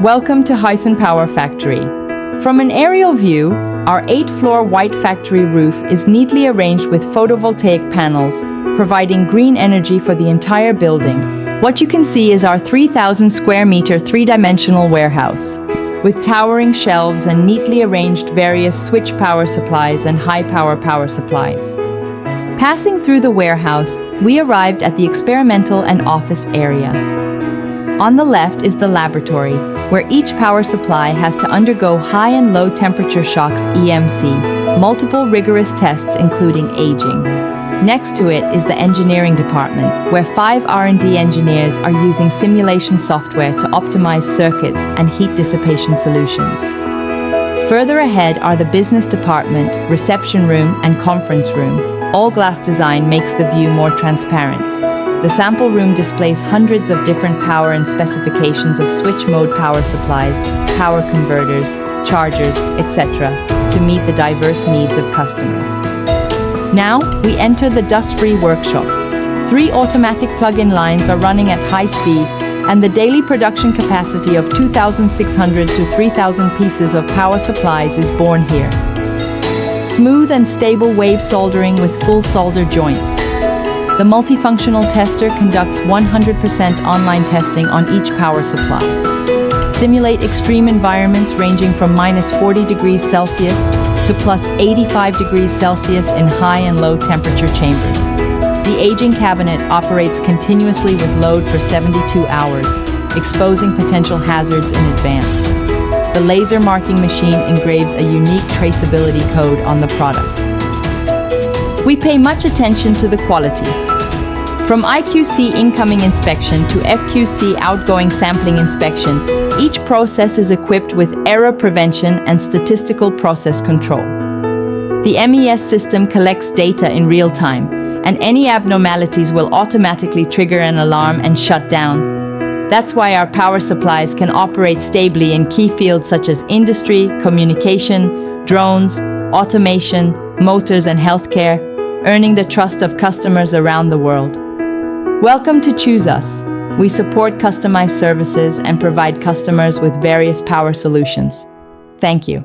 Welcome to Huyssen Power Factory. From an aerial view, our 8-floor white factory roof is neatly arranged with photovoltaic panels, providing green energy for the entire building. What you can see is our 3,000 square meter three-dimensional warehouse, with towering shelves and neatly arranged various switch power supplies and high-power power supplies. Passing through the warehouse, we arrived at the experimental and office area. On the left is the laboratory, where each power supply has to undergo high and low temperature shocks (EMC), multiple rigorous tests including aging. Next to it is the engineering department, where 5 R&D engineers are using simulation software to optimize circuits and heat dissipation solutions. Further ahead are the business department, reception room, and conference room. All glass design makes the view more transparent. The sample room displays hundreds of different power and specifications of switch mode power supplies, power converters, chargers, etc., to meet the diverse needs of customers. Now, we enter the dust-free workshop. 3 automatic plug-in lines are running at high speed, and the daily production capacity of 2,600 to 3,000 pieces of power supplies is born here. Smooth and stable wave soldering with full solder joints. The multifunctional tester conducts 100% online testing on each power supply. Simulate extreme environments ranging from -40 degrees Celsius to +85 degrees Celsius in high and low temperature chambers. The aging cabinet operates continuously with load for 72 hours, exposing potential hazards in advance. The laser marking machine engraves a unique traceability code on the product. We pay much attention to the quality. From IQC incoming inspection to FQC outgoing sampling inspection, each process is equipped with error prevention and statistical process control. The MES system collects data in real time, and any abnormalities will automatically trigger an alarm and shut down. That's why our power supplies can operate stably in key fields such as industry, communication, drones, automation, motors, and healthcare, earning the trust of customers around the world. Welcome to Choose Us. We support customized services and provide customers with various power solutions. Thank you.